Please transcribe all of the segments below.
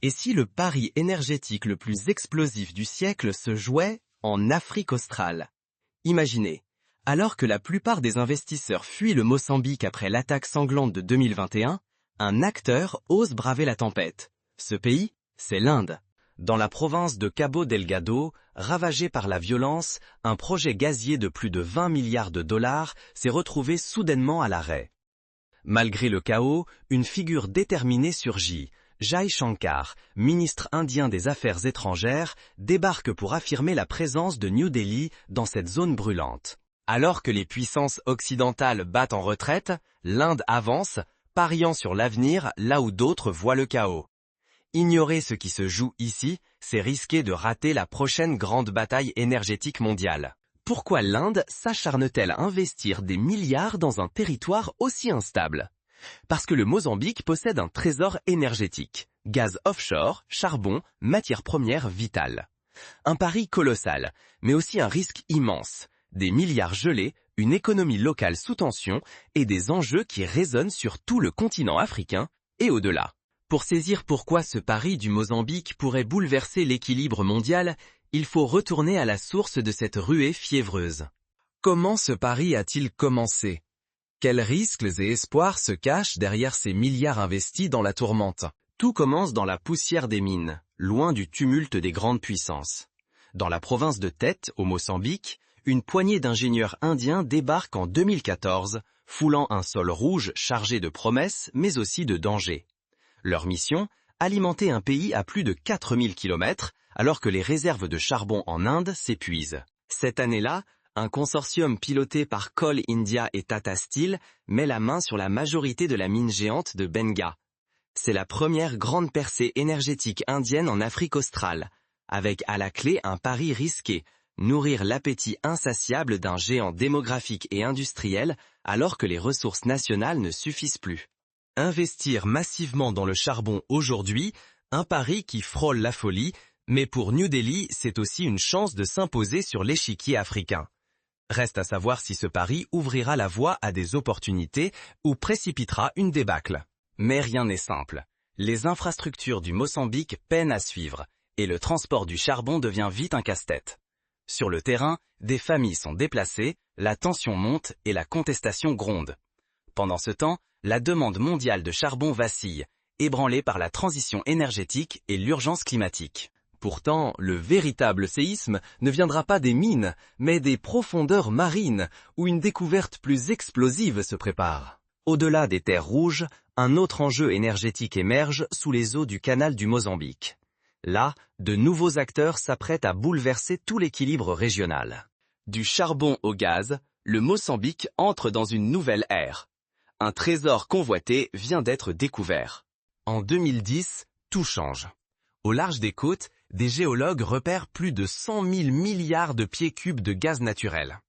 Et si le pari énergétique le plus explosif du siècle se jouait en Afrique australe? Imaginez, alors que la plupart des investisseurs fuient le Mozambique après l'attaque sanglante de 2021, un acteur ose braver la tempête. Ce pays, c'est l'Inde. Dans la province de Cabo Delgado, ravagée par la violence, un projet gazier de plus de 20 milliards de dollars s'est retrouvé soudainement à l'arrêt. Malgré le chaos, une figure déterminée surgit. Jai Shankar, ministre indien des Affaires étrangères, débarque pour affirmer la présence de New Delhi dans cette zone brûlante. Alors que les puissances occidentales battent en retraite, l'Inde avance, pariant sur l'avenir là où d'autres voient le chaos. Ignorer ce qui se joue ici, c'est risquer de rater la prochaine grande bataille énergétique mondiale. Pourquoi l'Inde s'acharne-t-elle à investir des milliards dans un territoire aussi instable? Parce que le Mozambique possède un trésor énergétique, gaz offshore, charbon, matières premières vitales. Un pari colossal, mais aussi un risque immense. Des milliards gelés, une économie locale sous tension et des enjeux qui résonnent sur tout le continent africain et au-delà. Pour saisir pourquoi ce pari du Mozambique pourrait bouleverser l'équilibre mondial, il faut retourner à la source de cette ruée fiévreuse. Comment ce pari a-t-il commencé? Quels risques et espoirs se cachent derrière ces milliards investis dans la tourmente? Tout commence dans la poussière des mines, loin du tumulte des grandes puissances. Dans la province de Tete, au Mozambique, une poignée d'ingénieurs indiens débarque en 2014, foulant un sol rouge chargé de promesses mais aussi de dangers. Leur mission, alimenter un pays à plus de 4000 km, alors que les réserves de charbon en Inde s'épuisent. Cette année-là, un consortium piloté par Coal India et Tata Steel met la main sur la majorité de la mine géante de Benga. C'est la première grande percée énergétique indienne en Afrique australe, avec à la clé un pari risqué, nourrir l'appétit insatiable d'un géant démographique et industriel alors que les ressources nationales ne suffisent plus. Investir massivement dans le charbon aujourd'hui, un pari qui frôle la folie, mais pour New Delhi, c'est aussi une chance de s'imposer sur l'échiquier africain. Reste à savoir si ce pari ouvrira la voie à des opportunités ou précipitera une débâcle. Mais rien n'est simple. Les infrastructures du Mozambique peinent à suivre, et le transport du charbon devient vite un casse-tête. Sur le terrain, des familles sont déplacées, la tension monte et la contestation gronde. Pendant ce temps, la demande mondiale de charbon vacille, ébranlée par la transition énergétique et l'urgence climatique. Pourtant, le véritable séisme ne viendra pas des mines, mais des profondeurs marines, où une découverte plus explosive se prépare. Au-delà des terres rouges, un autre enjeu énergétique émerge sous les eaux du canal du Mozambique. Là, de nouveaux acteurs s'apprêtent à bouleverser tout l'équilibre régional. Du charbon au gaz, le Mozambique entre dans une nouvelle ère. Un trésor convoité vient d'être découvert. En 2010, tout change. Au large des côtes, des géologues repèrent plus de 100 000 milliards de pieds cubes de gaz naturel.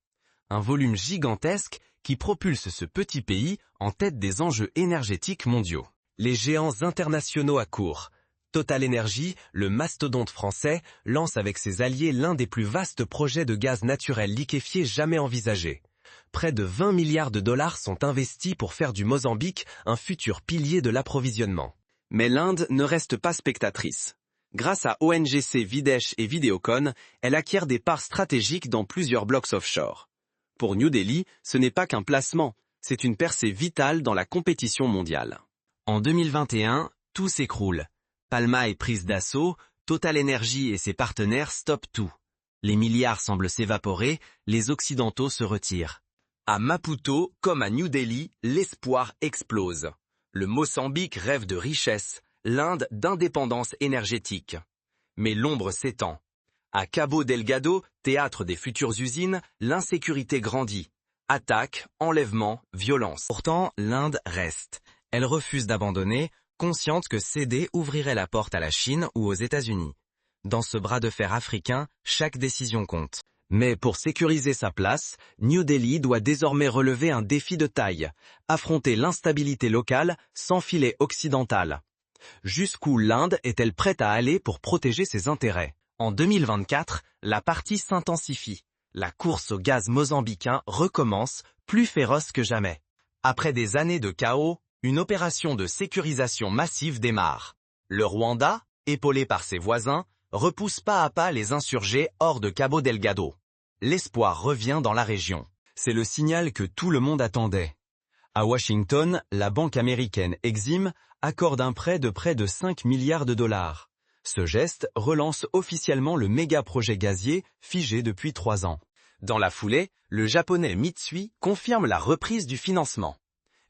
Un volume gigantesque qui propulse ce petit pays en tête des enjeux énergétiques mondiaux. Les géants internationaux accourent. Total Energy, le mastodonte français, lance avec ses alliés l'un des plus vastes projets de gaz naturel liquéfié jamais envisagés. Près de 20 milliards de dollars sont investis pour faire du Mozambique un futur pilier de l'approvisionnement. Mais l'Inde ne reste pas spectatrice. Grâce à ONGC Videsh et Videocon, elle acquiert des parts stratégiques dans plusieurs blocs offshore. Pour New Delhi, ce n'est pas qu'un placement, c'est une percée vitale dans la compétition mondiale. En 2021, tout s'écroule. Palma est prise d'assaut, Total Energy et ses partenaires stoppent tout. Les milliards semblent s'évaporer, les Occidentaux se retirent. À Maputo, comme à New Delhi, l'espoir explose. Le Mozambique rêve de richesse, l'Inde d'indépendance énergétique. Mais l'ombre s'étend. À Cabo Delgado, théâtre des futures usines, l'insécurité grandit. Attaques, enlèvements, violences. Pourtant, l'Inde reste. Elle refuse d'abandonner, consciente que céder ouvrirait la porte à la Chine ou aux États-Unis. Dans ce bras de fer africain, chaque décision compte. Mais pour sécuriser sa place, New Delhi doit désormais relever un défi de taille, affronter l'instabilité locale sans filet occidental. Jusqu'où l'Inde est-elle prête à aller pour protéger ses intérêts? En 2024, la partie s'intensifie. La course au gaz mozambicain recommence, plus féroce que jamais. Après des années de chaos, une opération de sécurisation massive démarre. Le Rwanda, épaulé par ses voisins, repousse pas à pas les insurgés hors de Cabo Delgado. L'espoir revient dans la région. C'est le signal que tout le monde attendait. À Washington, la banque américaine Exim accorde un prêt de près de 5 milliards de dollars. Ce geste relance officiellement le méga-projet gazier figé depuis 3 ans. Dans la foulée, le japonais Mitsui confirme la reprise du financement.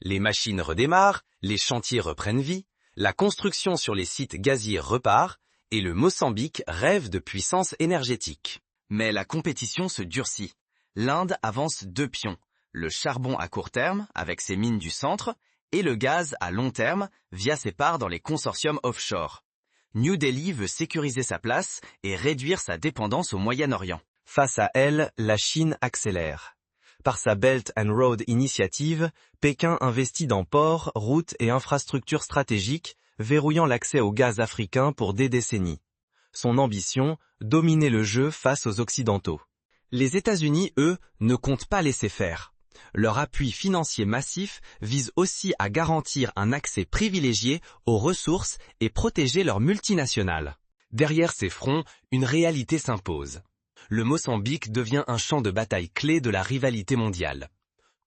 Les machines redémarrent, les chantiers reprennent vie, la construction sur les sites gaziers repart, et le Mozambique rêve de puissance énergétique. Mais la compétition se durcit. L'Inde avance 2 pions, le charbon à court terme, avec ses mines du centre, et le gaz à long terme, via ses parts dans les consortiums offshore. New Delhi veut sécuriser sa place et réduire sa dépendance au Moyen-Orient. Face à elle, la Chine accélère. Par sa Belt and Road Initiative, Pékin investit dans ports, routes et infrastructures stratégiques, verrouillant l'accès au gaz africain pour des décennies. Son ambition, dominer le jeu face aux Occidentaux. Les États-Unis, eux, ne comptent pas laisser faire. Leur appui financier massif vise aussi à garantir un accès privilégié aux ressources et protéger leurs multinationales. Derrière ces fronts, une réalité s'impose. Le Mozambique devient un champ de bataille clé de la rivalité mondiale.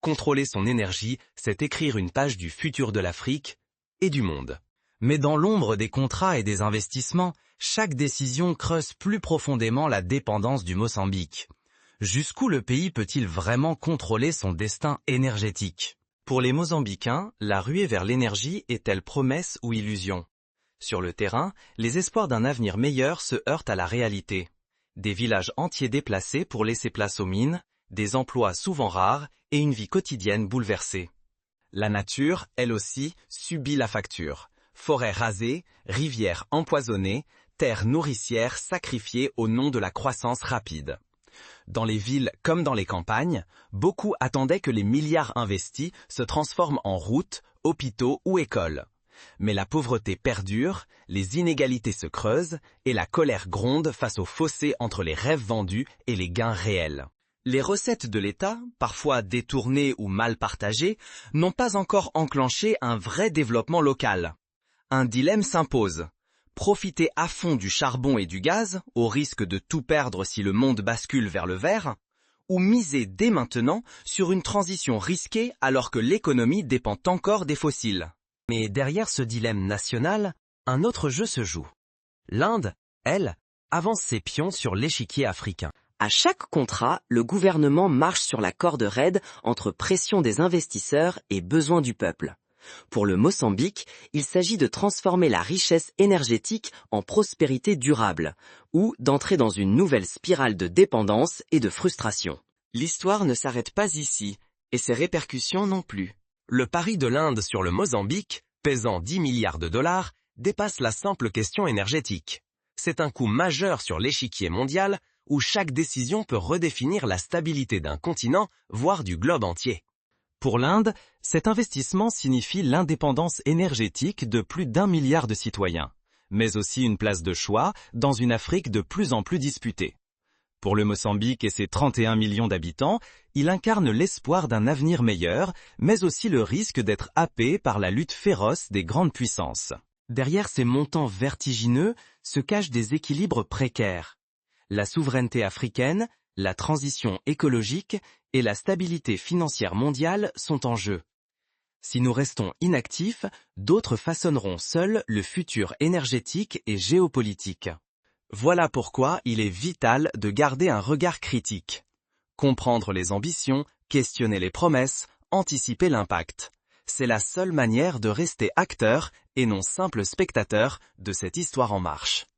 Contrôler son énergie, c'est écrire une page du futur de l'Afrique et du monde. Mais dans l'ombre des contrats et des investissements, chaque décision creuse plus profondément la dépendance du Mozambique. Jusqu'où le pays peut-il vraiment contrôler son destin énergétique? Pour les Mozambicains, la ruée vers l'énergie est-elle promesse ou illusion? Sur le terrain, les espoirs d'un avenir meilleur se heurtent à la réalité. Des villages entiers déplacés pour laisser place aux mines, des emplois souvent rares et une vie quotidienne bouleversée. La nature, elle aussi, subit la facture. Forêts rasées, rivières empoisonnées, terres nourricières sacrifiées au nom de la croissance rapide. Dans les villes comme dans les campagnes, beaucoup attendaient que les milliards investis se transforment en routes, hôpitaux ou écoles. Mais la pauvreté perdure, les inégalités se creusent et la colère gronde face au fossé entre les rêves vendus et les gains réels. Les recettes de l'État, parfois détournées ou mal partagées, n'ont pas encore enclenché un vrai développement local. Un dilemme s'impose. Profiter à fond du charbon et du gaz, au risque de tout perdre si le monde bascule vers le vert, ou miser dès maintenant sur une transition risquée alors que l'économie dépend encore des fossiles. Mais derrière ce dilemme national, un autre jeu se joue. L'Inde, elle, avance ses pions sur l'échiquier africain. À chaque contrat, le gouvernement marche sur la corde raide entre pression des investisseurs et besoins du peuple. Pour le Mozambique, il s'agit de transformer la richesse énergétique en prospérité durable, ou d'entrer dans une nouvelle spirale de dépendance et de frustration. L'histoire ne s'arrête pas ici, et ses répercussions non plus. Le pari de l'Inde sur le Mozambique, pesant 10 milliards de dollars, dépasse la simple question énergétique. C'est un coup majeur sur l'échiquier mondial, où chaque décision peut redéfinir la stabilité d'un continent, voire du globe entier. Pour l'Inde, cet investissement signifie l'indépendance énergétique de plus d'1 milliard de citoyens, mais aussi une place de choix dans une Afrique de plus en plus disputée. Pour le Mozambique et ses 31 millions d'habitants, il incarne l'espoir d'un avenir meilleur, mais aussi le risque d'être happé par la lutte féroce des grandes puissances. Derrière ces montants vertigineux se cachent des équilibres précaires. La souveraineté africaine, la transition écologique et la stabilité financière mondiale sont en jeu. Si nous restons inactifs, d'autres façonneront seuls le futur énergétique et géopolitique. Voilà pourquoi il est vital de garder un regard critique. Comprendre les ambitions, questionner les promesses, anticiper l'impact. C'est la seule manière de rester acteur et non simple spectateur de cette histoire en marche.